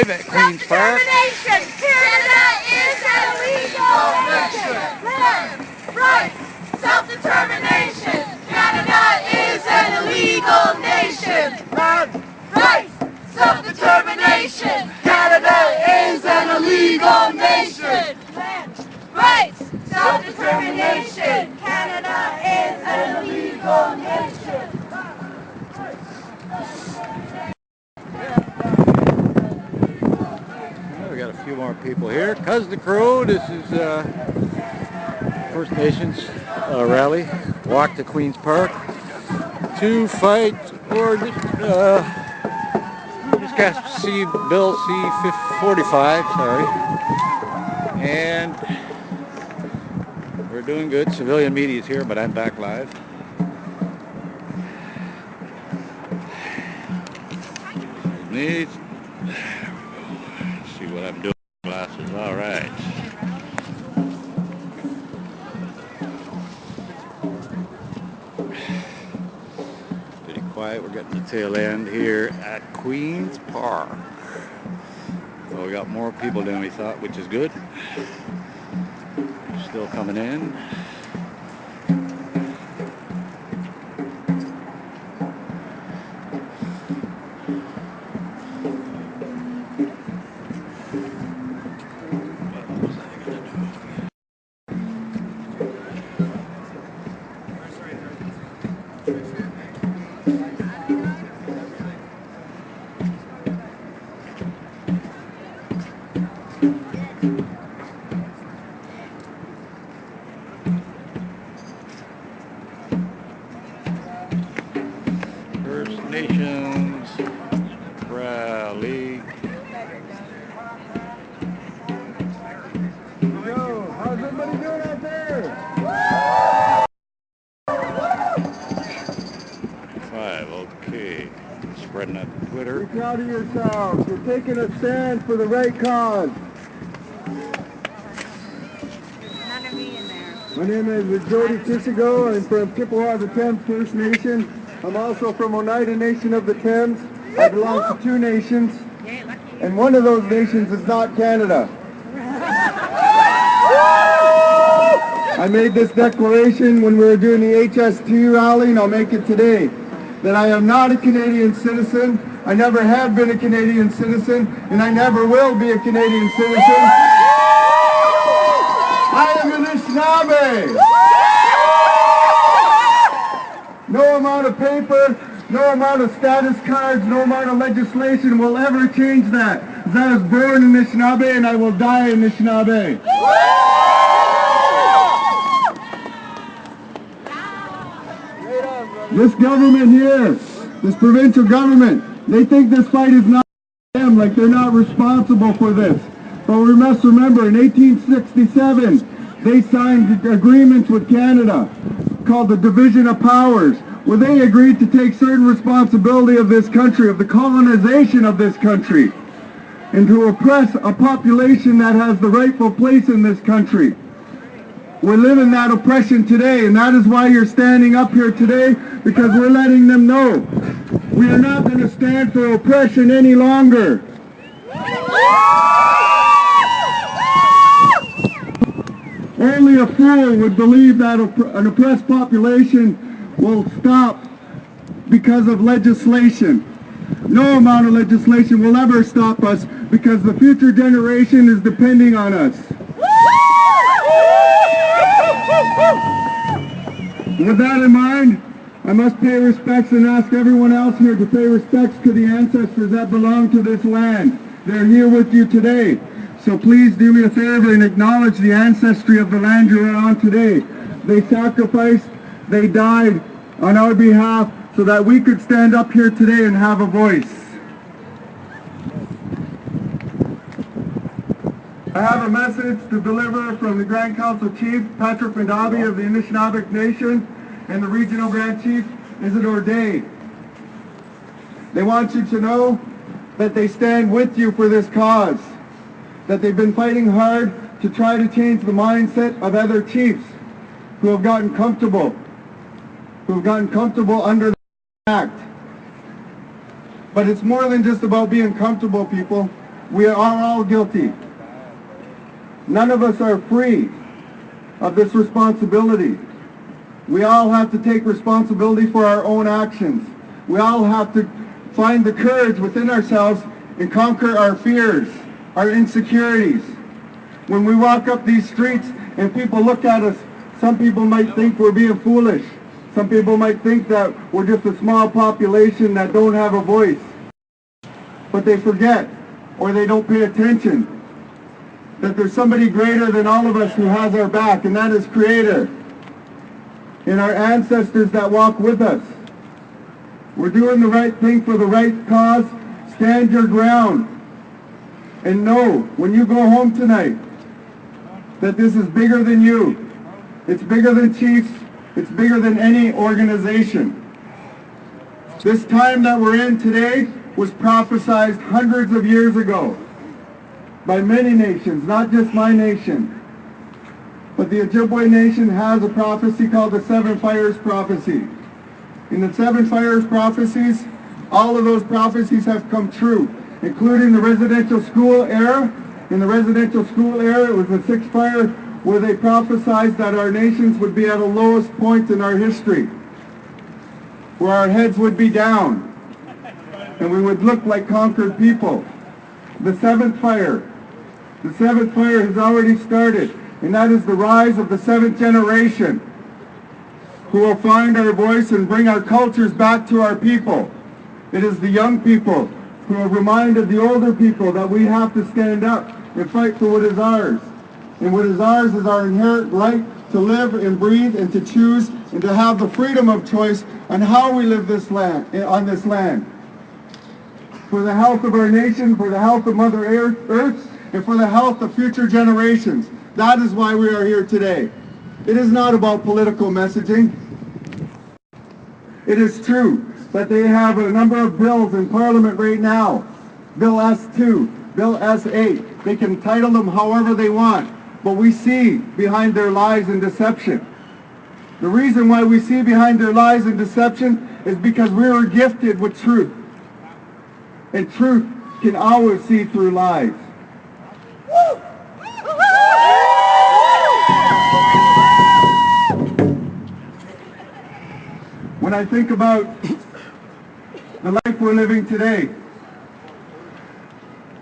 At Queen's Park. Canada is a legal nation. Land, rights, self-determination. Canada is an illegal nation. Land, rights, self-determination. Canada is an illegal nation. Land, rights, self-determination. Canada is an illegal nation. We got a few more people here. Cousin Crow, this is First Nations rally. Walk to Queen's Park to fight or just got C Bill C-45, sorry. And we're doing good. Civilian media is here, but I'm back live. Neat. See what I'm doing. Glasses. All right. Pretty quiet. We're getting the tail end here at Queen's Park. Well, we got more people than we thought, which is good. Still coming in. First Nations rally. Yo, how's everybody doing out there? 5, okay. Spreading that to Twitter. Be proud of yourselves. You're taking a stand for the right cause. None of me in there. My name is Jody Tisigo. I'm from Chippewa of the Thames First Nation. I'm also from Oneida Nation of the Thames. I belong to 2 nations, and one of those nations is not Canada. I made this declaration when we were doing the HST rally, and I'll make it today, that I am not a Canadian citizen. I never have been a Canadian citizen, and I never will be a Canadian citizen. I am an Anishinaabe. No amount of paper, no amount of status cards, no amount of legislation will ever change that. As I was born in Anishinaabe and I will die in Anishinaabe. This government here, this provincial government, they think this fight is not them, like they're not responsible for this. But we must remember, in 1867, they signed agreements with Canada called the Division of Powers, where they agreed to take certain responsibility of this country, of the colonization of this country, and to oppress a population that has the rightful place in this country. We live in that oppression today, and that is why you're standing up here today, because we're letting them know we are not going to stand for oppression any longer. Only a fool would believe that an oppressed population will stop because of legislation. No amount of legislation will ever stop us, because the future generation is depending on us. With that in mind, I must pay respects and ask everyone else here to pay respects to the ancestors that belong to this land. They're here with you today. So please do me a favor and acknowledge the ancestry of the land you're on today. They sacrificed, they died on our behalf so that we could stand up here today and have a voice. I have a message to deliver from the Grand Council Chief, Patrick Mandabi of the Anishinaabe Nation, and the Regional Grand Chief, Isidore Day. They want you to know that they stand with you for this cause, that they've been fighting hard to try to change the mindset of other chiefs who have gotten comfortable under the act. But it's more than just about being comfortable, people. We are all guilty. None of us are free of this responsibility. We all have to take responsibility for our own actions. We all have to find the courage within ourselves and conquer our fears, our insecurities. When we walk up these streets and people look at us, some people might think we're being foolish. Some people might think that we're just a small population that don't have a voice. But they forget, or they don't pay attention, that there's somebody greater than all of us who has our back, and that is Creator. And our ancestors that walk with us. We're doing the right thing for the right cause. Stand your ground. And know, when you go home tonight, that this is bigger than you. It's bigger than chiefs. It's bigger than any organization. This time that we're in today was prophesied hundreds of years ago by many nations, not just my nation. But the Ojibwe nation has a prophecy called the Seven Fires Prophecy. In the Seven Fires Prophecies, all of those prophecies have come true, including the residential school era. In the residential school era, it was the sixth fire where they prophesied that our nations would be at a lowest point in our history, where our heads would be down, and we would look like conquered people. The seventh fire has already started, and that is the rise of the seventh generation, who will find our voice and bring our cultures back to our people. It is the young people who have reminded the older people that we have to stand up and fight for what is ours. And what is ours is our inherent right to live and breathe and to choose and to have the freedom of choice on how we live on this land. For the health of our nation, for the health of Mother Earth, and for the health of future generations. That is why we are here today. It is not about political messaging. It is true that they have a number of bills in Parliament right now. Bill S2, Bill S8. They can title them however they want. But we see behind their lies and deception. The reason why we see behind their lies and deception is because we were gifted with truth. And truth can always see through lies. When I think about the life we're living today,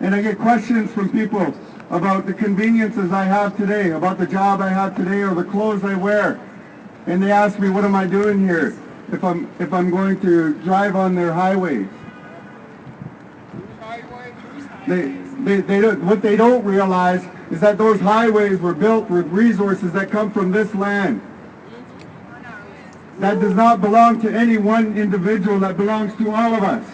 and I get questions from people about the conveniences I have today, about the job I have today, or the clothes I wear, and they ask me, what am I doing here if I'm going to drive on their highways? What they don't realize is that those highways were built with resources that come from this land. That does not belong to any one individual, that belongs to all of us.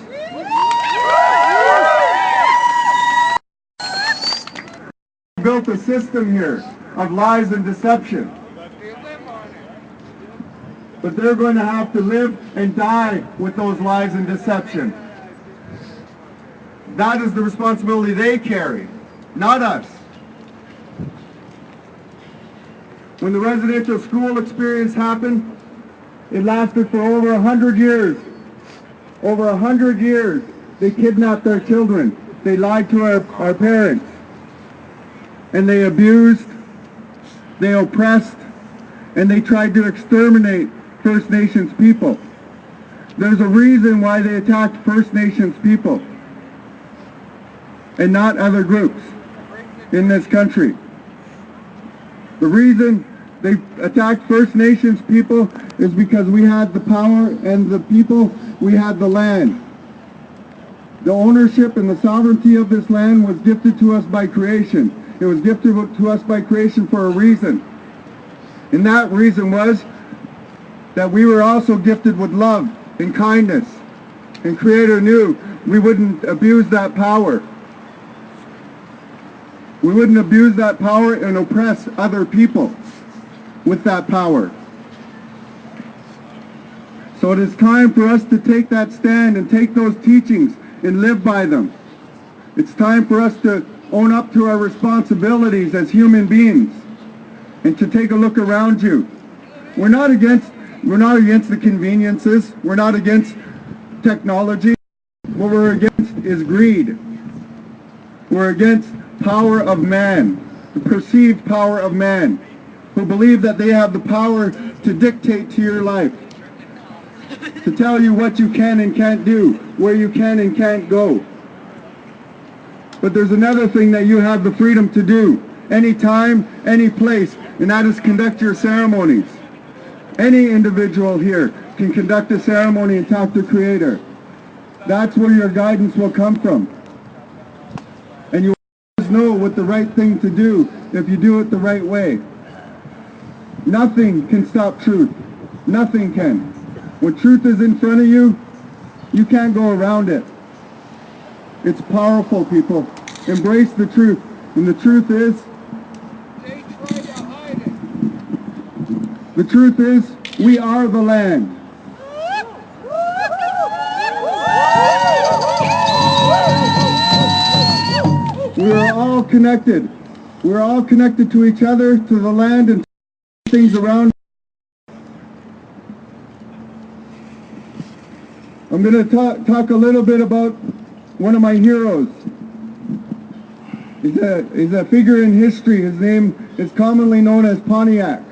Built a system here of lies and deception. But they're going to have to live and die with those lies and deception. That is the responsibility they carry, not us. When the residential school experience happened, it lasted for over 100 years. Over 100 years, they kidnapped our children. They lied to our parents. And they abused, they oppressed, and they tried to exterminate First Nations people. There's a reason why they attacked First Nations people and not other groups in this country. The reason they attacked First Nations people is because we had the power, and the people, we had the land. The ownership and the sovereignty of this land was gifted to us by creation. It was gifted to us by creation for a reason. And that reason was that we were also gifted with love and kindness. And Creator knew we wouldn't abuse that power. We wouldn't abuse that power and oppress other people with that power. So it is time for us to take that stand and take those teachings and live by them. It's time for us to own up to our responsibilities as human beings and to take a look around you. We're not against the conveniences. We're not against technology. What we're against is greed. We're against power of man, the perceived power of man, who believe that they have the power to dictate to your life, to tell you what you can and can't do, where you can and can't go. But there's another thing that you have the freedom to do, anytime, any place, and that is conduct your ceremonies. Any individual here can conduct a ceremony and talk to Creator. That's where your guidance will come from. And you always know what the right thing to do if you do it the right way. Nothing can stop truth. Nothing can. When truth is in front of you, you can't go around it. It's powerful, people. Embrace the truth. And the truth is, we are the land. We are all connected. We're all connected to each other, to the land, and to things around. I'm going to talk a little bit about one of my heroes. He's a figure in history. His name is commonly known as Pontiac.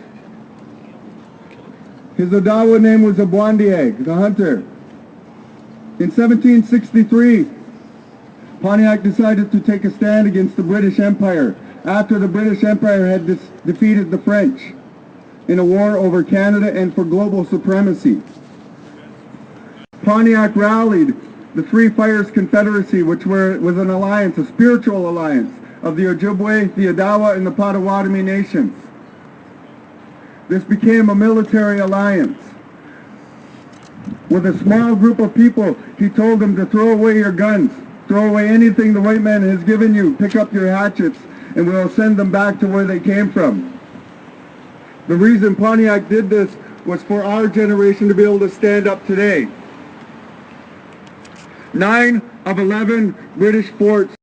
His Odawa name was Abwandieg, the hunter. In 1763, Pontiac decided to take a stand against the British Empire after the British Empire had defeated the French in a war over Canada and for global supremacy. Pontiac rallied the Free Fires Confederacy, which was an alliance, a spiritual alliance, of the Ojibwe, the Odawa, and the Potawatomi nations. This became a military alliance. With a small group of people, he told them to throw away your guns, throw away anything the white man has given you, pick up your hatchets, and we'll send them back to where they came from. The reason Pontiac did this was for our generation to be able to stand up today. 9 of 11 British forts.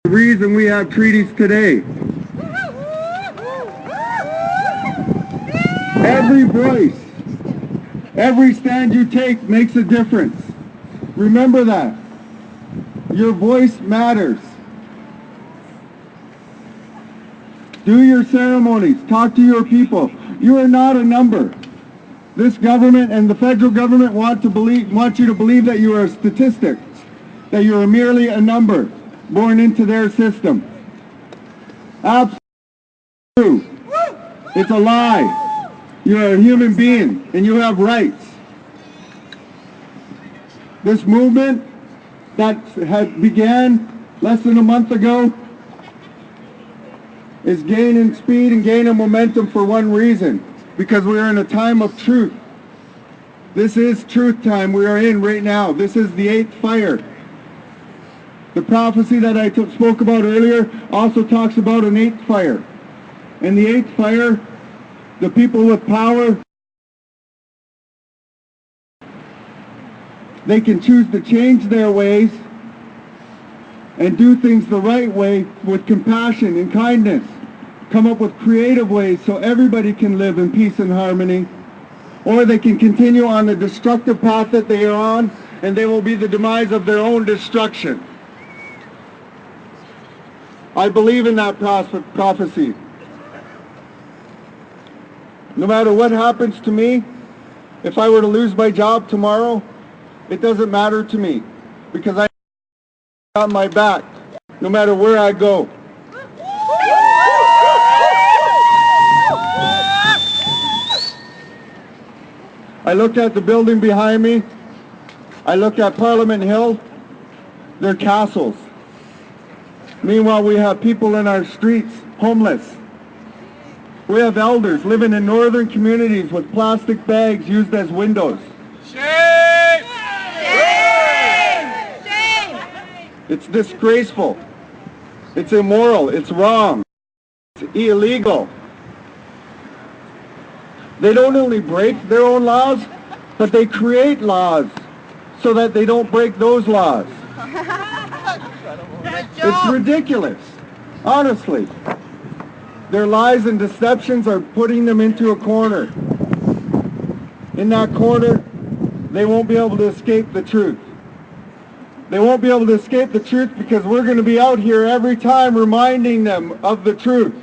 The reason we have treaties today. Every voice, every stand you take makes a difference. Remember that. Your voice matters. Do your ceremonies. Talk to your people. You are not a number. This government and the federal government want you to believe that you are a statistic, that you are merely a number born into their system. Absolutely true. It's a lie. You're a human being and you have rights. This movement that had began less than a month ago is gaining speed and gaining momentum for one reason. Because we are in a time of truth. This is truth time we are in right now. This is the 8th fire. The prophecy that I spoke about earlier also talks about an 8th fire. And the 8th fire, the people with power, they can choose to change their ways and do things the right way with compassion and kindness. Come up with creative ways so everybody can live in peace and harmony, or they can continue on the destructive path that they are on, and they will be the demise of their own destruction. I believe in that prophecy. No matter what happens to me, if I were to lose my job tomorrow, it doesn't matter to me, because I got my back, no matter where I go. I look at the building behind me. I look at Parliament Hill. They're castles. Meanwhile, we have people in our streets, homeless. We have elders living in northern communities with plastic bags used as windows. Shame! Shame! Shame! It's disgraceful. It's immoral. It's wrong. It's illegal. They don't only break their own laws, but they create laws so that they don't break those laws. It's ridiculous, honestly. Their lies and deceptions are putting them into a corner. In that corner, they won't be able to escape the truth. They won't be able to escape the truth because we're going to be out here every time reminding them of the truth.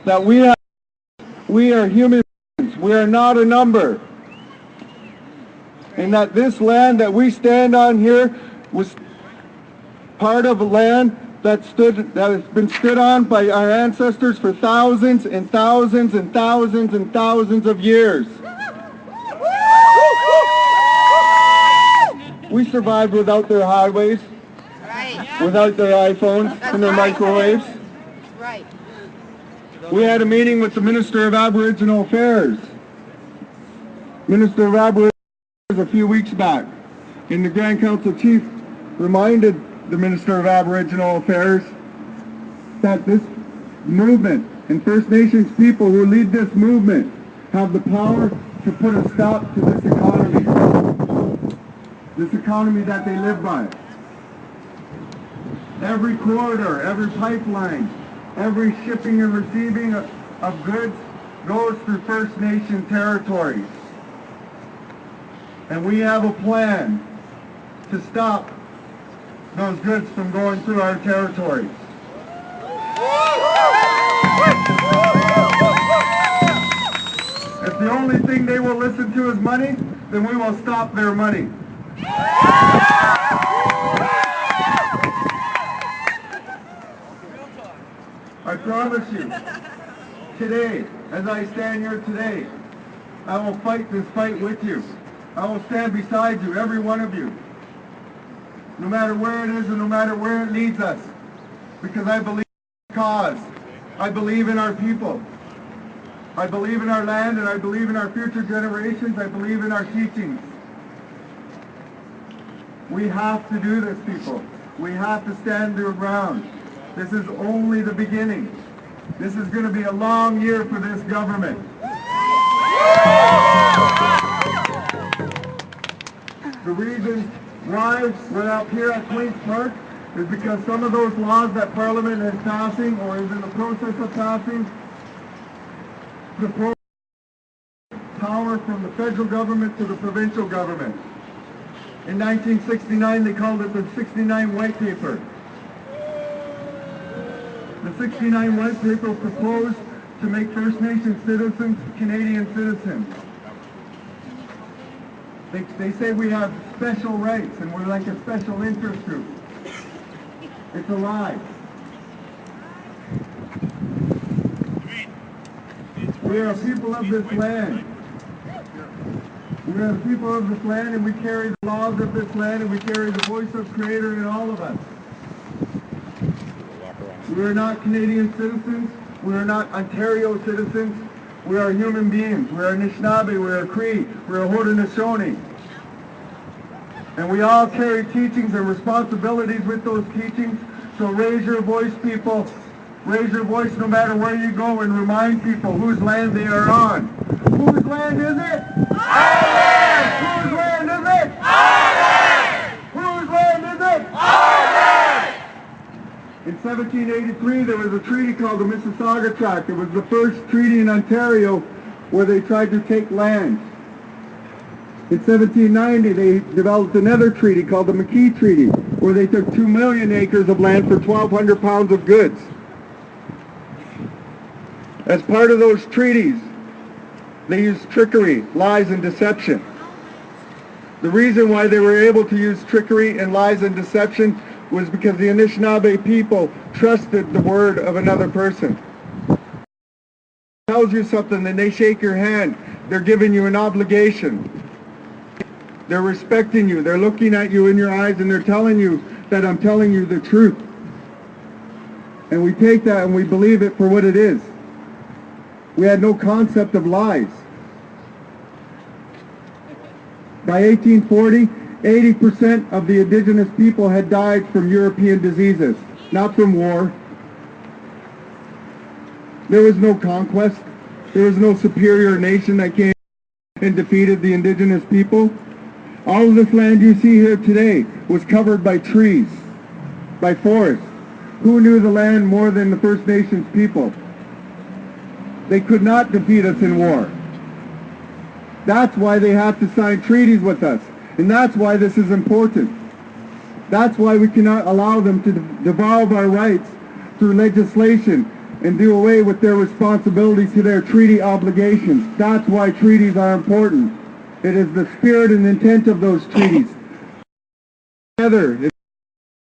That we are human beings. We are not a number. And that this land that we stand on here was part of a land that has been stood on by our ancestors for thousands and thousands and thousands and thousands of years. We survived without their highways, without their iPhones and their microwaves. Right. We had a meeting with the Minister of Aboriginal Affairs. Minister of Aboriginal Affairs a few weeks back. And the Grand Council Chief reminded the Minister of Aboriginal Affairs that this movement and First Nations people who lead this movement have the power to put a stop to this economy that they live by. Every corridor, every pipeline, every shipping and receiving of goods goes through First Nation territories. And we have a plan to stop those goods from going through our territories. If the only thing they will listen to is money, then we will stop their money. I promise you, today, as I stand here today, I will fight this fight with you. I will stand beside you, every one of you. No matter where it is and no matter where it leads us. Because I believe in the cause. I believe in our people. I believe in our land and I believe in our future generations. I believe in our teachings. We have to do this, people. We have to stand their ground. This is only the beginning. This is going to be a long year for this government. The reason why we're up here at Queen's Park is because some of those laws that Parliament is passing or is in the process of passing propose power from the federal government to the provincial government. In 1969, they called it the 69 White Paper. The 69 White Paper proposed to make First Nation citizens Canadian citizens. They say we have special rights and we're like a special interest group. It's a lie. We are people of this land. We are the people of this land and we carry the laws of this land and we carry the voice of Creator in all of us. We are not Canadian citizens. We are not Ontario citizens. We are human beings. We are Anishinaabe. We are Cree. We are Haudenosaunee. And we all carry teachings and responsibilities with those teachings. So raise your voice, people. Raise your voice no matter where you go and remind people whose land they are on. Whose land is it? Our land! Whose land is it? Our land! Whose land is it? Our land! In 1783, there was a treaty called the Mississauga Tract. It was the first treaty in Ontario where they tried to take land. In 1790, they developed another treaty called the McKee Treaty, where they took 2 million acres of land for 1,200 pounds of goods. As part of those treaties, they used trickery, lies, and deception. The reason why they were able to use trickery and lies and deception was because the Anishinaabe people trusted the word of another person. Tells you something, then they shake your hand. They're giving you an obligation. They're respecting you. They're looking at you in your eyes and they're telling you that I'm telling you the truth. And we take that and we believe it for what it is. We had no concept of lies. By 1840, 80% of the indigenous people had died from European diseases, not from war. There was no conquest. There was no superior nation that came and defeated the indigenous people. All of this land you see here today was covered by trees, by forests. Who knew the land more than the First Nations people? They could not defeat us in war. That's why they had to sign treaties with us. And that's why this is important. That's why we cannot allow them to devolve our rights through legislation and do away with their responsibilities to their treaty obligations. That's why treaties are important. It is the spirit and intent of those treaties. Together,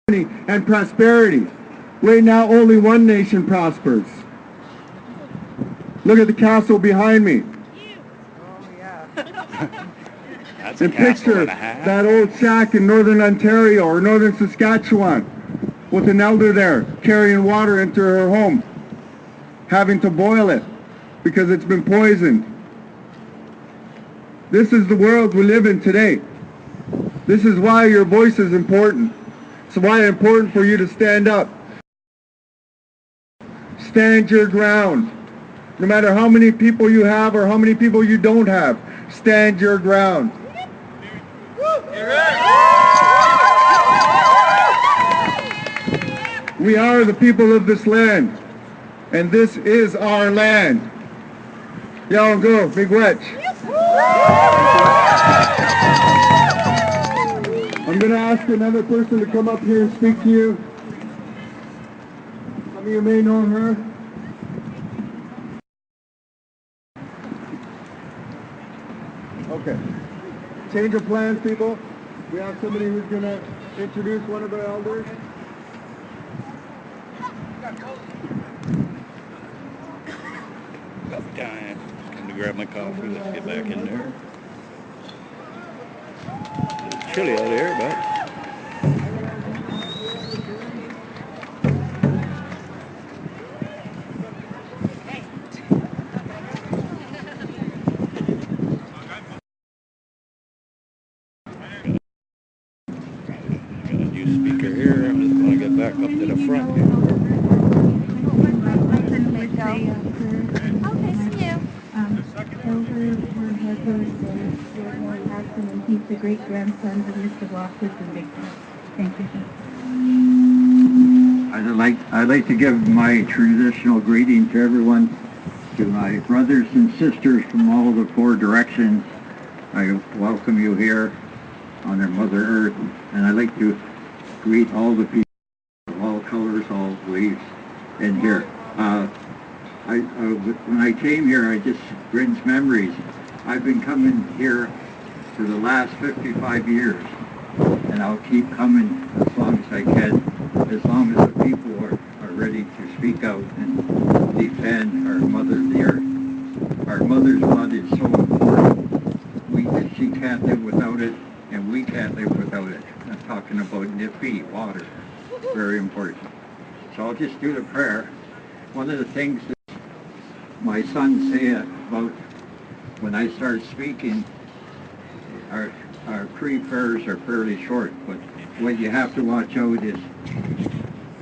and prosperity. Right now, only one nation prospers. Look at the castle behind me. That's a And castle picture and a half. that old shack in northern Ontario or northern Saskatchewan with an elder there carrying water into her home, having to boil it because it's been poisoned. This is the world we live in today. This is why your voice is important. It's why it's important for you to stand up. Stand your ground. No matter how many people you have or how many people you don't have, stand your ground. We are the people of this land, and this is our land. Y'all go, big wetch. I'm going to ask another person to come up here and speak to you. Some of you may know her. Okay. Change of plans, people. We have somebody who's going to introduce one of our elders. About time. Time to grab my coffee. Let's get back in there. It's chilly out here, but got a new speaker here. I'm just going to get back up to the front here. And he's the great-grandson of Mr. Loftus and Victor. Thank you. I'd like to give my traditional greeting to everyone, to my brothers and sisters from all the four directions. I welcome you here on our Mother Earth, and I'd like to greet all the people of all colors, all beliefs in here. When I came here, I just brings memories. I've been coming here for the last 55 years, and I'll keep coming as long as I can, as long as the people are ready to speak out and defend our Mother, the Earth. Our Mother's blood is so important. She can't live without it, and we can't live without it. I'm talking about Nippy, water, very important. So I'll just do the prayer. One of the things that my son said about when I start speaking, our pre-prayers are fairly short, but what you have to watch out is,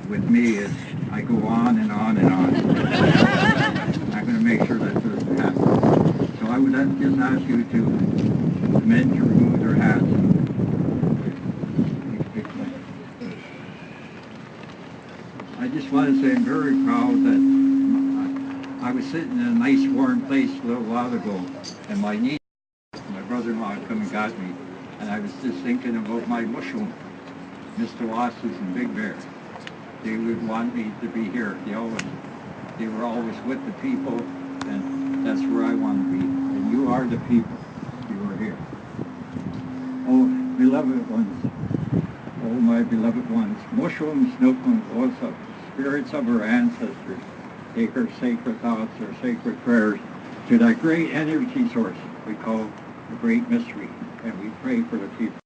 with me, is I go on and on and on. I'm going to make sure that doesn't happen. So I would just ask you to men to remove their hats. I just want to say I'm very proud that I was sitting in a nice warm place a little while ago, and my niece, my brother-in-law, come and got me, and I was just thinking about my mushroom, Mr. Losses and Big Bear. They would want me to be here. They were always with the people, and that's where I want to be. And you are the people. You are here. Oh, beloved ones, oh my beloved ones, mushrooms, Nilkun, Osa, spirits of our ancestors, take our sacred thoughts, our sacred prayers to that great energy source we call the Great Mystery, and we pray for the people.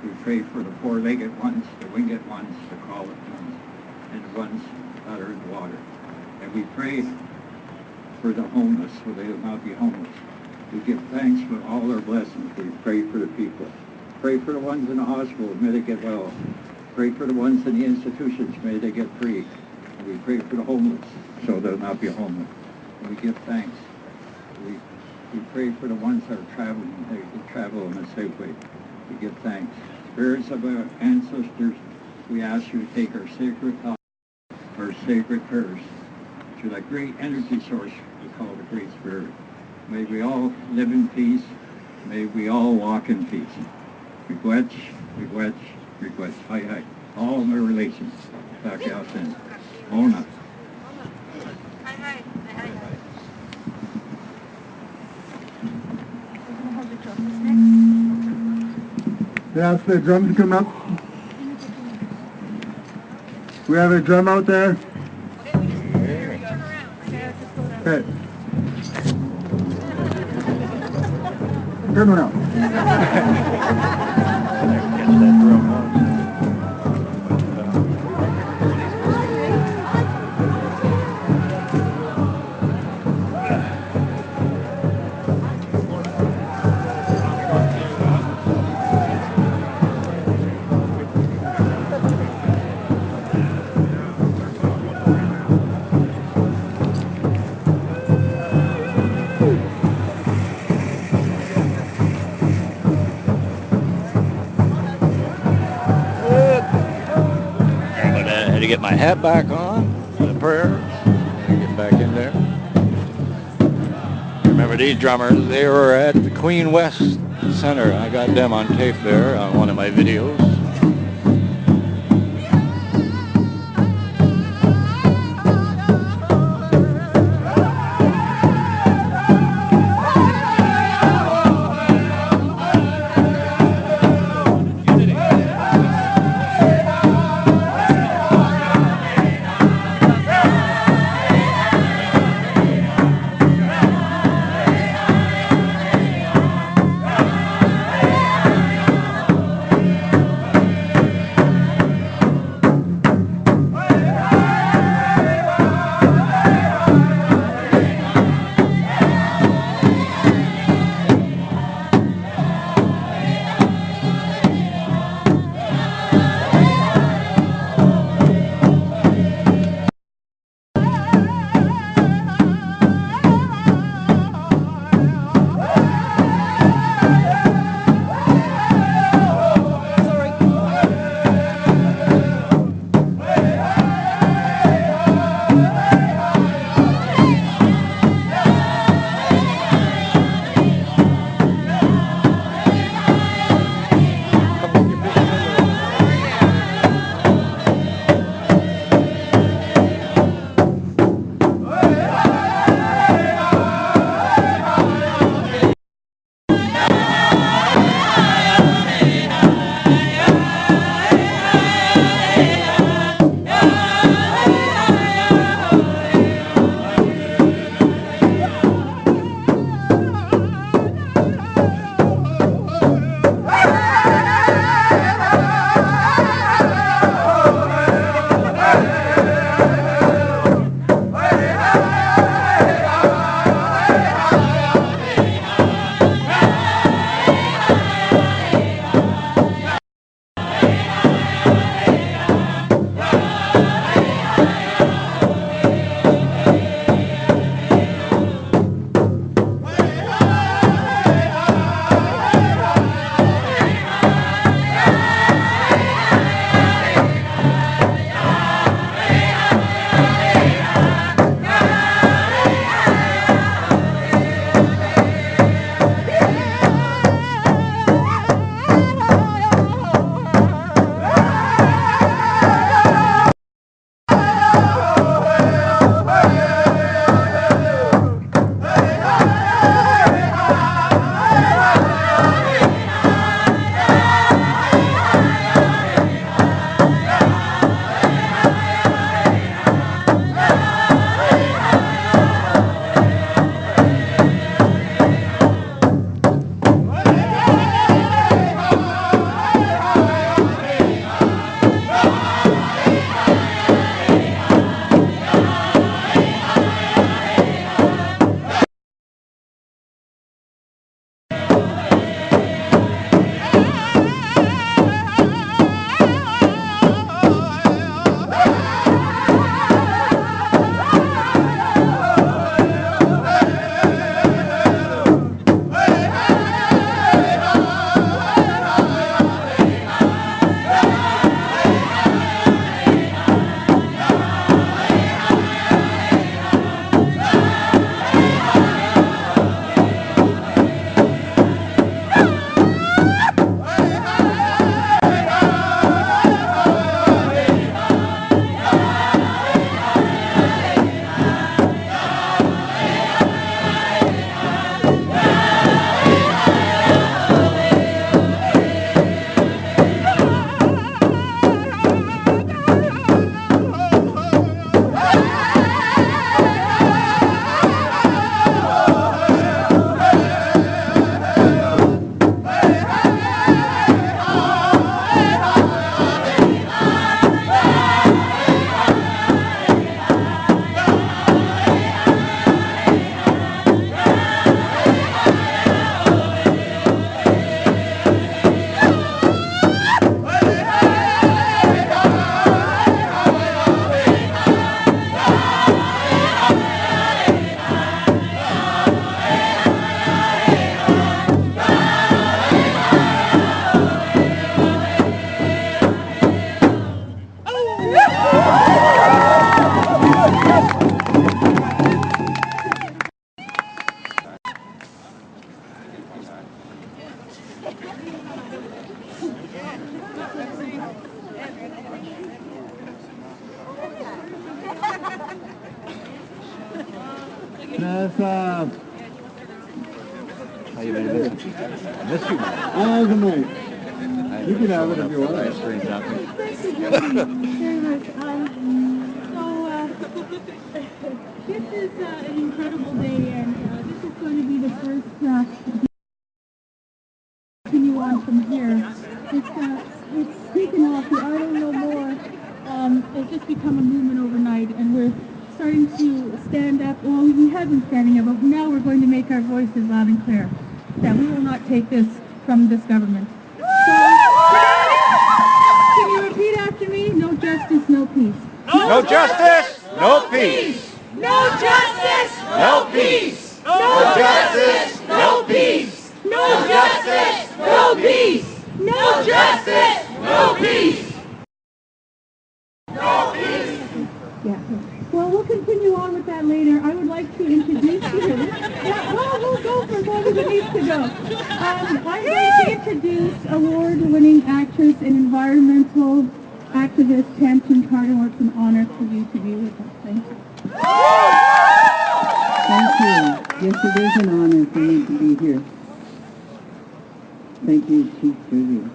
We pray for the four-legged ones, the winged ones, the crawled ones, and the ones that are in the water. And we pray for the homeless, so they will not be homeless. We give thanks for all our blessings. We pray for the people. Pray for the ones in the hospital, may they get well. Pray for the ones in the institutions, may they get free. And we pray for the homeless, so they'll not be homeless. And we give thanks. We pray for the ones that are traveling, they can travel in a safe way. We give thanks. Spirits of our ancestors, we ask you to take our sacred thoughts, our sacred prayers, to that great energy source we call the Great Spirit. May we all live in peace. May we all walk in peace. Regrets, regrets, regrets. Hi, hi. All my relations back out then. Mona. They ask the drum to come up. We have a drum out there. Okay. Turn around. I had to get my hat back on, the prayer, get back in there. Remember these drummers, they were at the Queen West Center. I got them on tape there on one of my videos. That's, How you been missing? I miss you, man. how's the night? I You can have it showing if up you for want. ice cream topping. Very much. This is an incredible day, and this is going to be the first continue on from here. It's taken off. The I Don't Know More has just become a movement overnight, and we're starting to stand up. Well, we have been standing up, but now we're going to make our voices loud and clear that we will not take this from this government. So, can you repeat after me? No justice, no peace. No justice, no peace. No justice, No peace. no Justice, no peace. no justice, no peace. No justice, no peace. Yeah. Well, we'll continue on with that later. I would like to introduce you. Yeah, well, we'll go for whoever needs to go. I'm going to introduce award-winning actress and environmental activist Tamsin Carter. It's an honor for you to be with us. Thank you. Thank you. Yes, it is an honor for me to be here. Thank you, Chief Judy.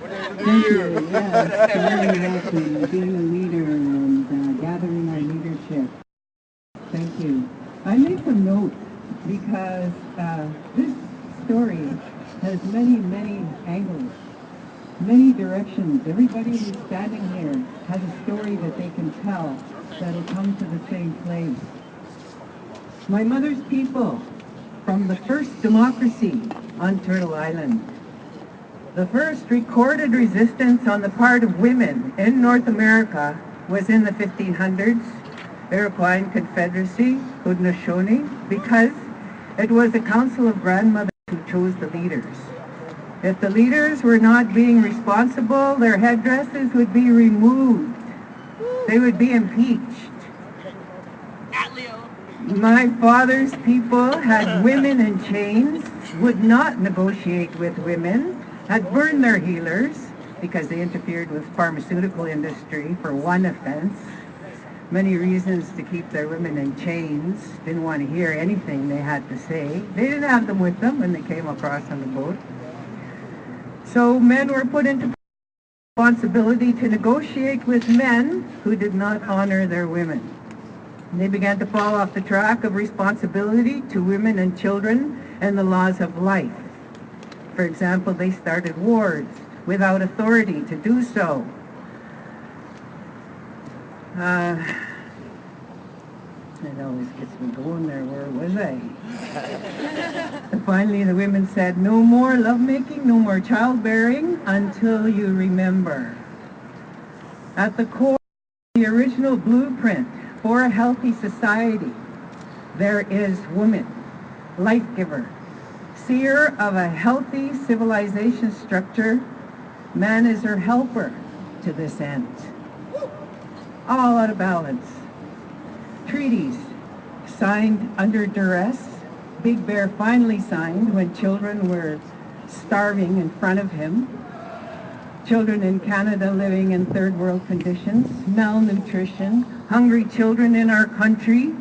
Thank you. Yeah, it's very awesome being a leader and gathering our leadership. Thank you. I made some notes because this story has many, many angles, many directions. Everybody who's standing here has a story that they can tell that'll come to the same place. My mother's people, from the first democracy on Turtle Island, the first recorded resistance on the part of women in North America was in the 1500s, Iroquois Confederacy, Haudenosaunee, because it was a council of grandmothers who chose the leaders. If the leaders were not being responsible, their headdresses would be removed. They would be impeached. My father's people had women in chains, would not negotiate with women, had burned their healers because they interfered with pharmaceutical industry for one offense. Many reasons to keep their women in chains, didn't want to hear anything they had to say. They didn't have them with them when they came across on the boat. So men were put into responsibility to negotiate with men who did not honor their women. They began to fall off the track of responsibility to women and children and the laws of life. For example, they started wars without authority to do so. It always gets me going there. Where was I? And finally, the women said, no more lovemaking, no more childbearing until you remember. At the core of the original blueprint for a healthy society, there is woman, life giver, seer of a healthy civilization structure. Man is her helper to this end. All out of balance. Treaties signed under duress. Big Bear finally signed when children were starving in front of him. Children in Canada living in third world conditions, malnutrition, hungry children in our country,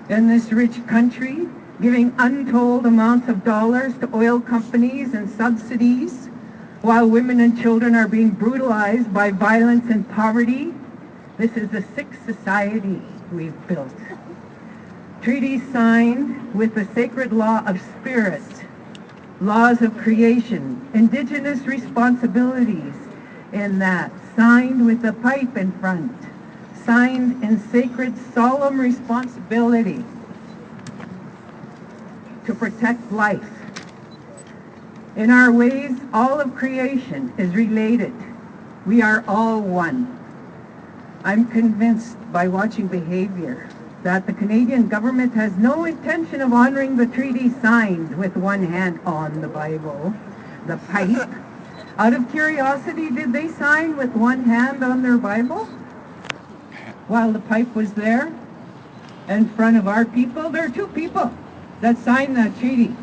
in this rich country, giving untold amounts of dollars to oil companies and subsidies, while women and children are being brutalized by violence and poverty. This is the sick society we've built. Treaties signed with the sacred law of spirit, laws of creation, indigenous responsibilities in that, signed with the pipe in front, signed in sacred solemn responsibility to protect life. In our ways, all of creation is related. We are all one. I'm convinced by watching behavior that the Canadian government has no intention of honoring the treaty signed with one hand on the Bible, the pipe. Out of curiosity, did they sign with one hand on their Bible while the pipe was there in front of our people? There are two people that signed that treaty.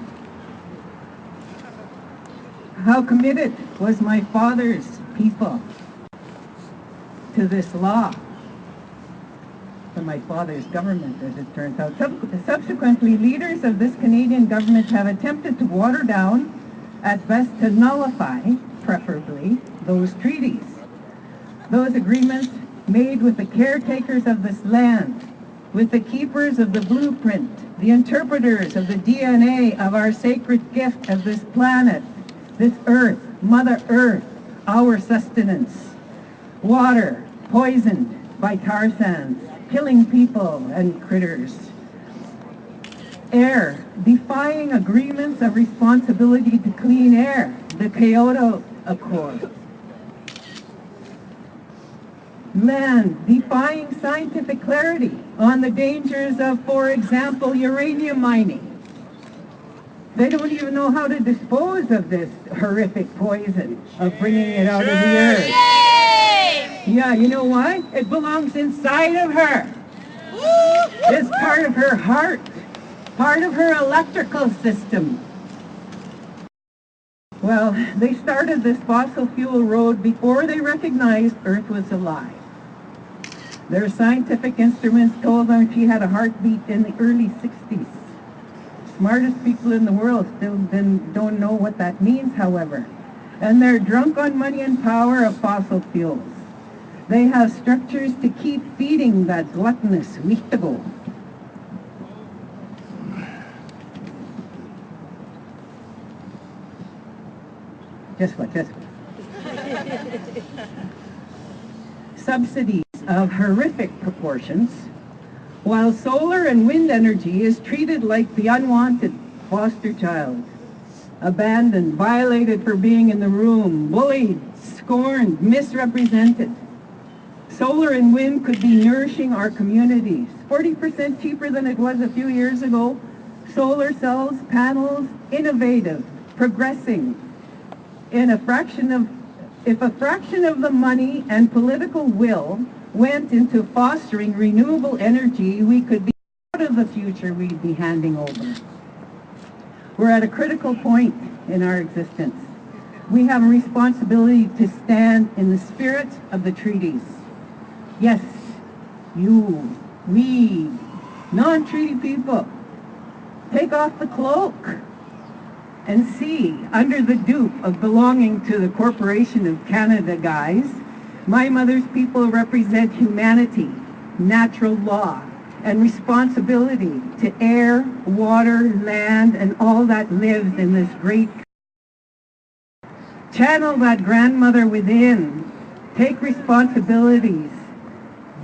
How committed was my father's people to this law? of my father's government, as it turns out. Subsequently, leaders of this Canadian government have attempted to water down, at best to nullify, preferably, those treaties. Those agreements made with the caretakers of this land, with the keepers of the blueprint, the interpreters of the DNA of our sacred gift of this planet, this earth, Mother Earth, our sustenance. Water poisoned by tar sands, killing people and critters. Air defying agreements of responsibility to clean air, the Kyoto Accord. Land defying scientific clarity on the dangers of, for example, uranium mining. They don't even know how to dispose of this horrific poison of bringing it out of the earth. Yeah, you know why? It belongs inside of her. It's part of her heart, part of her electrical system. Well, they started this fossil fuel road before they recognized Earth was alive. Their scientific instruments told them she had a heartbeat in the early 60s. Smartest people in the world still don't know what that means, however. And they're drunk on money and power of fossil fuels. They have structures to keep feeding that gluttonous Wichtigo. Just what? Subsidies of horrific proportions, while solar and wind energy is treated like the unwanted foster child, abandoned, violated for being in the room, bullied, scorned, misrepresented. Solar and wind could be nourishing our communities. 40% cheaper than it was a few years ago. Solar cells, panels, innovative, progressing. If a fraction of the money and political will went into fostering renewable energy, we could be out of the future we'd be handing over. We're at a critical point in our existence. We have a responsibility to stand in the spirit of the treaties. Yes, you, we, non-treaty people, take off the cloak and see, under the dupe of belonging to the Corporation of Canada guys, my mother's people represent humanity, natural law, and responsibility to air, water, land, and all that lives in this great country. Channel that grandmother within. Take responsibilities.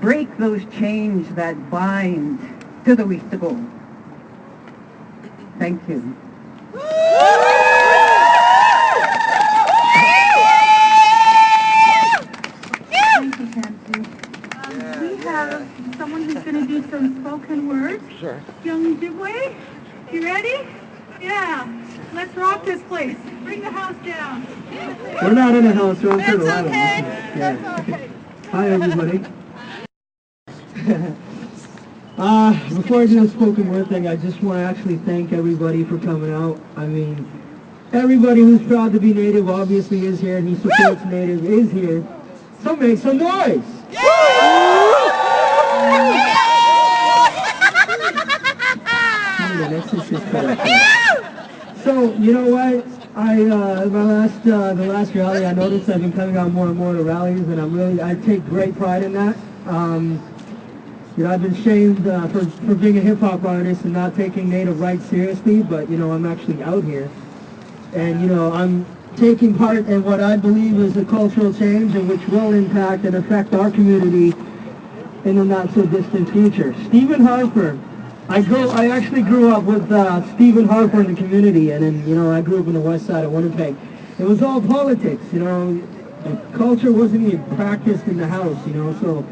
Break those chains that bind to the Wichtigo. Thank you. Thank you, Nancy. We have someone who's going to do some spoken words. Sure. Young Ojibwe, you ready? Yeah. Let's rock this place. Bring the house down. We're not in a house, we're on the ladder. Okay. Yeah. That's okay. Hi, everybody. Before I do the spoken word thing, I just want to actually thank everybody for coming out. I mean, everybody who's proud to be Native obviously is here, and who supports Native is here. So make some noise! So, you know what? The last rally, I noticed I've been coming out more and more to rallies, and I take great pride in that. You know, I've been shamed for being a hip-hop artist and not taking Native rights seriously, but, you know, I'm actually out here. And, you know, I'm taking part in what I believe is a cultural change and which will impact and affect our community in the not-so-distant future. Stephen Harper. I actually grew up with Stephen Harper in the community, and then, you know, I grew up on the west side of Winnipeg. It was all politics, you know. The culture wasn't even practiced in the house, you know, so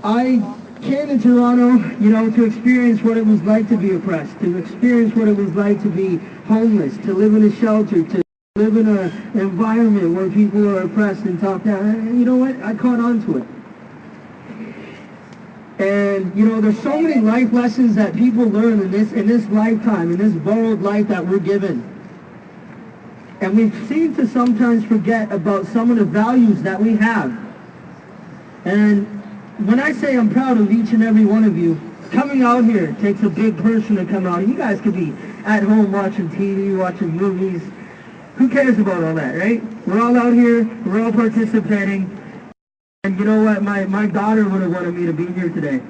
I came to Toronto, you know, to experience what it was like to be oppressed, to experience what it was like to be homeless, to live in a shelter, to live in an environment where people are oppressed and talked down. And you know what? I caught on to it. And, you know, there's so many life lessons that people learn in this lifetime, in this borrowed life that we're given. And we seem to sometimes forget about some of the values that we have. And when I say I'm proud of each and every one of you, coming out here takes a big person to come out. You guys could be at home watching TV, watching movies. Who cares about all that, right? We're all out here, we're all participating. And you know what? My daughter would have wanted me to be here today.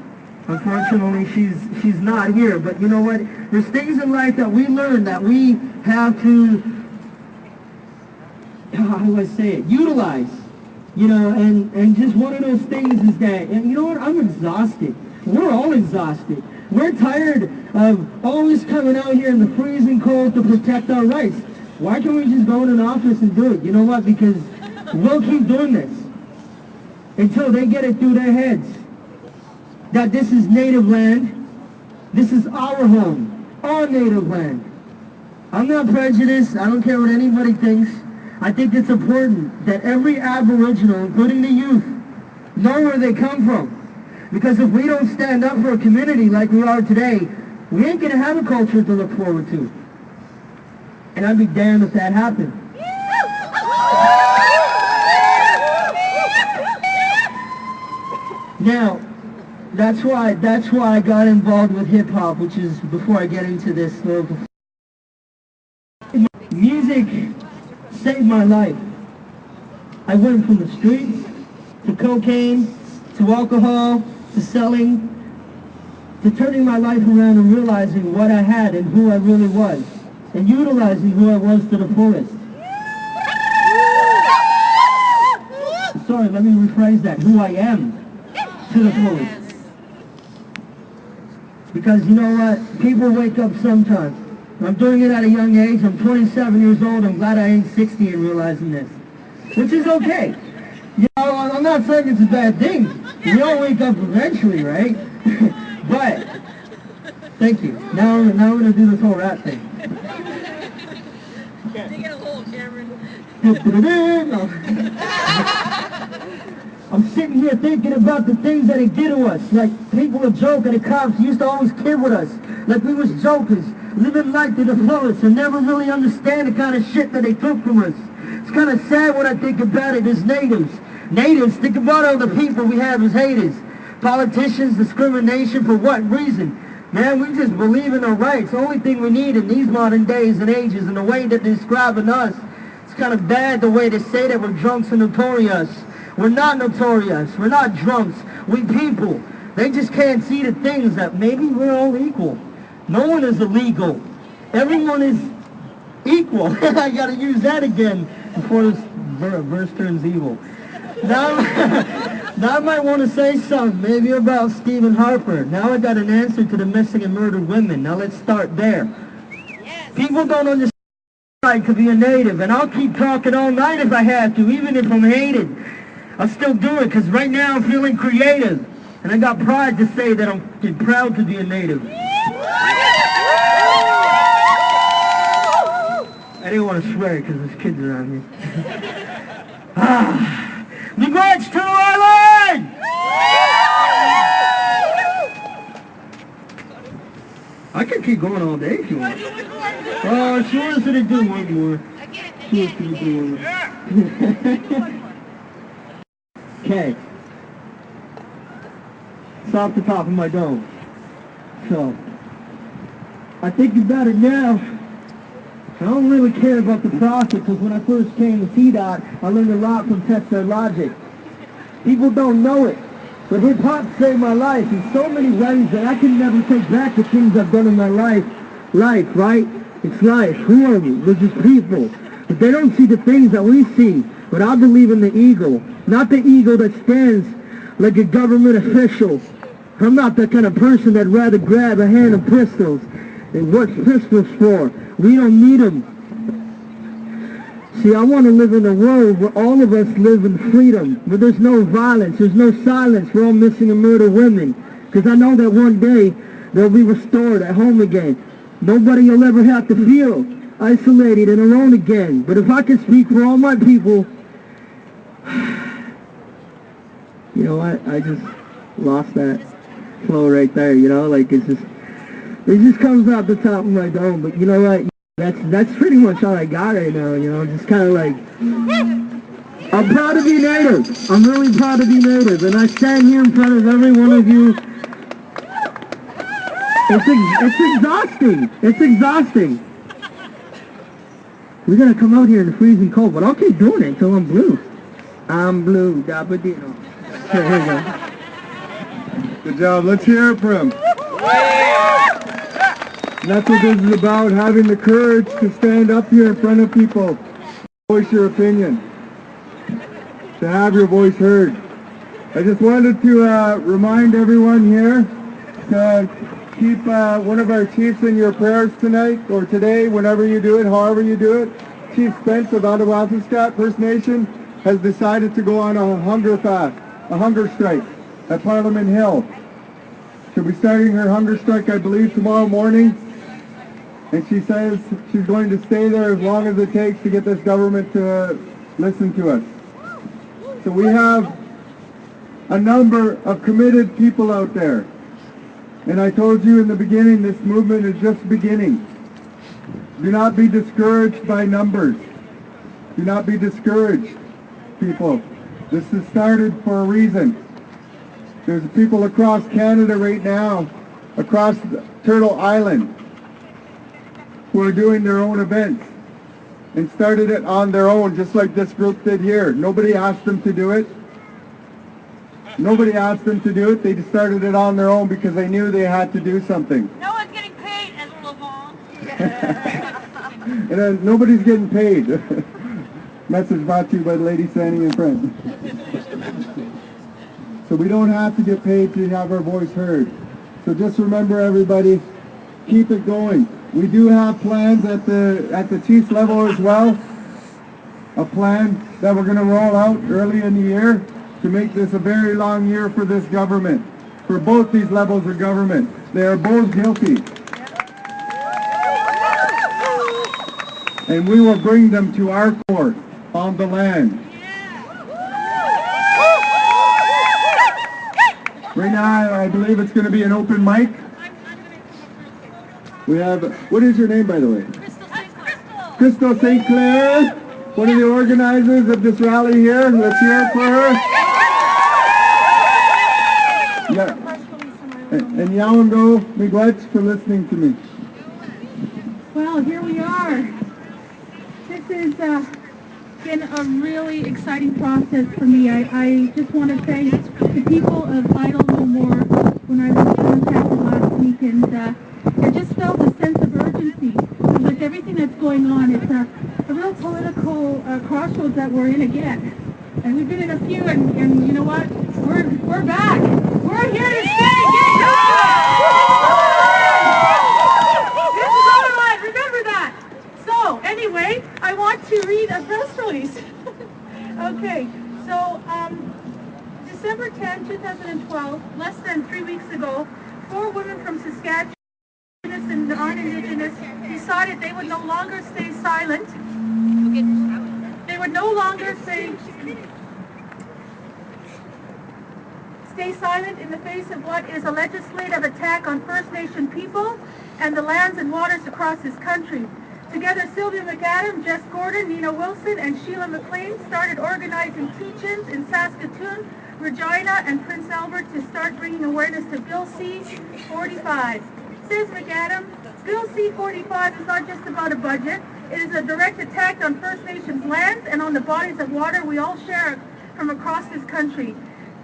Unfortunately, she's not here. But you know what? There's things in life that we learn that we have to, how do I say it, utilize. You know, and just one of those things is that, and you know what? I'm exhausted. We're all exhausted. We're tired of always coming out here in the freezing cold to protect our rights. Why can't we just go in an office and do it? You know what? Because we'll keep doing this until they get it through their heads that this is native land, this is our home, our native land. I'm not prejudiced, I don't care what anybody thinks. I think it's important that every Aboriginal, including the youth, know where they come from. Because if we don't stand up for a community like we are today, we ain't going to have a culture to look forward to. And I'd be damned if that happened. Now, that's why I got involved with hip-hop, which is, before I get into this, music saved my life. I went from the streets to cocaine to alcohol to selling to turning my life around and realizing what I had and who I really was and utilizing who I was to the fullest. Sorry, let me rephrase that. Who I am to the fullest. Because you know what? People wake up sometimes. I'm doing it at a young age. I'm 27 years old. I'm glad I ain't 60 and realizing this. Which is okay. You know, I'm not saying it's a bad thing. We all wake up eventually, right? But, thank you. Now we're going to do this whole rap thing. Dig it a hole, Cameron. I'm sitting here thinking about the things that he did to us. Like, people would joke and the cops used to always kid with us. Like we was jokers, living life to the fullest and never really understand the kind of shit that they took from us. It's kind of sad when I think about it as natives. Natives, think about all the people we have as haters. Politicians, discrimination, for what reason? Man, we just believe in our rights. The only thing we need in these modern days and ages, and the way that they're describing us, it's kind of bad the way they say that we're drunks and notorious. We're not notorious. We're not drunks. We people. They just can't see the things that maybe we're all equal. No one is illegal. Everyone is equal. I gotta use that again before this verse turns evil. Now I might want to say something, maybe about Stephen Harper. Now I got an answer to the missing and murdered women. Now let's start there. Yes. People don't understand I could be a native, and I'll keep talking all night if I have to, even if I'm hated. I'll still do it, because right now I'm feeling creative. And I got pride to say that I'm proud to be a native. I didn't want to swear because there's kids around me. Regards to Island! I can keep going all day if you want. Oh, she wants me to do one more. She wants me to do one more. Okay. It's off the top of my dome. So, I think about it now. I don't really care about the profit, because when I first came to T-Dot, I learned a lot from Test Their Logic. People don't know it, but hip-hop saved my life in so many ways that I can never take back the things I've done in my life. Life, right? It's life. Who are we? We're just people. But they don't see the things that we see. But I believe in the eagle. Not the eagle that stands like a government official. I'm not that kind of person that'd rather grab a hand of pistols. And what's pistols for? We don't need them. See, I want to live in a world where all of us live in freedom, where there's no violence, there's no silence for all missing and murdered women. Because I know that one day they'll be restored at home again. Nobody will ever have to feel isolated and alone again. But if I can speak for all my people, you know what? I just lost that flow right there, you know? Like, it just comes out the top of my dome. But you know what? That's pretty much all I got right now, you know? Just kind of like, I'm proud to be Native. I'm really proud to be Native. And I stand here in front of every one of you. It's exhausting. It's exhausting. We're going to come out here in the freezing cold, but I'll keep doing it until I'm blue. I'm blue, Dabadino. Here we go. Good job. Let's hear it for him. And that's what this is about, having the courage to stand up here in front of people, voice your opinion, to have your voice heard. I just wanted to remind everyone here to keep one of our chiefs in your prayers tonight, or today, whenever you do it, however you do it. Chief Spence of Attawapiskat First Nation has decided to go on a hunger fast, a hunger strike at Parliament Hill. She'll be starting her hunger strike, I believe, tomorrow morning. And she says she's going to stay there as long as it takes to get this government to listen to us. So we have a number of committed people out there. And I told you in the beginning, this movement is just beginning. Do not be discouraged by numbers. Do not be discouraged, people. This has started for a reason. There's people across Canada right now, across Turtle Island, who are doing their own events and started it on their own, just like this group did here. Nobody asked them to do it. Nobody asked them to do it. They just started it on their own because they knew they had to do something. No one's getting paid, as Lavon. And then nobody's getting paid. Message brought to you by Lady Sandy and friends. So we don't have to get paid to have our voice heard. So just remember, everybody, keep it going. We do have plans at the chief's level as well. A plan that we're going to roll out early in the year to make this a very long year for this government, for both these levels of government. They are both guilty. And we will bring them to our court on the land. Right now, I believe it's going to be an open mic. We have, what is your name, by the way? Crystal St. Clair, one of the organizers of this rally here. Let's hear it for her. Yeah. And Yawango Miigwech for listening to me. Well, here we are. This has been a really exciting process for me. I just want to thank the people of Idle No More when I was contacted last week, and I just felt a sense of urgency with everything that's going on. It's a real political crossroads that we're in again. And we've been in a few, and you know what? We're back. We're here to stay again. This is our life. Remember that. So, anyway, I want to read a press release. Okay, so December 10, 2012, less than 3 weeks ago, 4 women from Saskatchewan and non-Indigenous decided they would no longer stay silent. They would no longer stay silent in the face of what is a legislative attack on First Nation people and the lands and waters across this country. Together, Sylvia McAdam, Jess Gordon, Nina Wilson, and Sheila McLean started organizing teach-ins in Saskatoon, Regina, and Prince Albert to start bringing awareness to Bill C-45. Says McAdam, Bill C-45 is not just about a budget. It is a direct attack on First Nations lands and on the bodies of water we all share from across this country.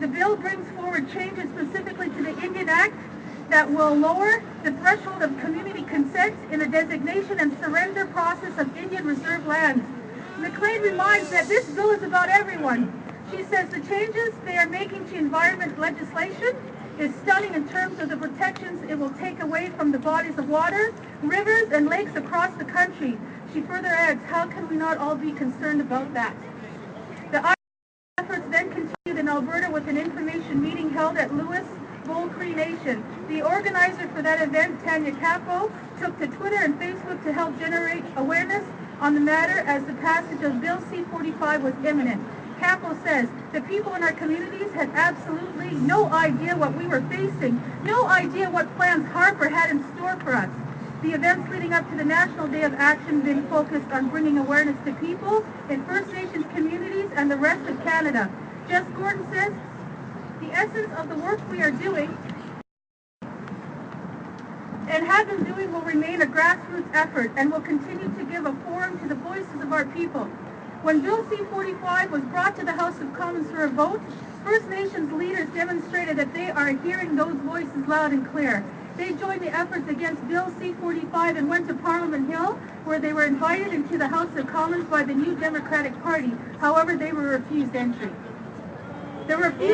The bill brings forward changes specifically to the Indian Act that will lower the threshold of community consent in the designation and surrender process of Indian reserve lands. McLean reminds that this bill is about everyone. She says the changes they are making to environment legislation is stunning in terms of the protections it will take away from the bodies of water, rivers, and lakes across the country. She further adds, how can we not all be concerned about that? The efforts then continued in Alberta with an information meeting held at Lewis Bull Cree Nation. The organizer for that event, Tanya Capo, took to Twitter and Facebook to help generate awareness on the matter as the passage of Bill C-45 was imminent. Capo says, the people in our communities had absolutely no idea what we were facing, no idea what plans Harper had in store for us. the events leading up to the National Day of Action been focused on bringing awareness to people in First Nations communities and the rest of Canada. Jess Gordon says, the essence of the work we are doing and have been doing will remain a grassroots effort and will continue to give a forum to the voices of our people. When Bill C-45 was brought to the House of Commons for a vote, First Nations leaders demonstrated that they are hearing those voices loud and clear. They joined the efforts against Bill C-45 and went to Parliament Hill, where they were invited into the House of Commons by the New Democratic Party. However, they were refused entry. The refusal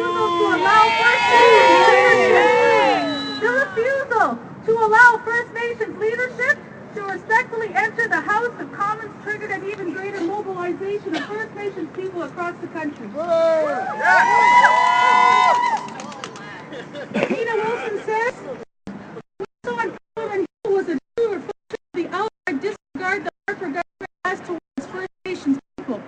to allow First Nations leadership to respectfully enter the House of Commons triggered an even greater mobilization of First Nations people across the country. Nina Wilson says, "So on Parliament Hill was a true reflection of the outright disregard the Harper government has towards First Nations people.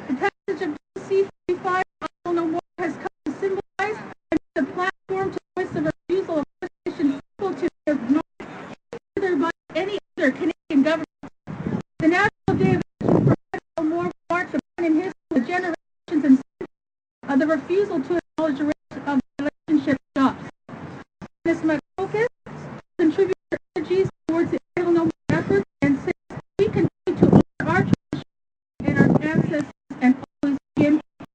The passage of C-45 on no more has come to symbolize and be the platform to voice the refusal of First Nations people to be ignored either by any other Canadian government. The National Day of Action for Federal More marks a point in history with generations and centuries of the refusal to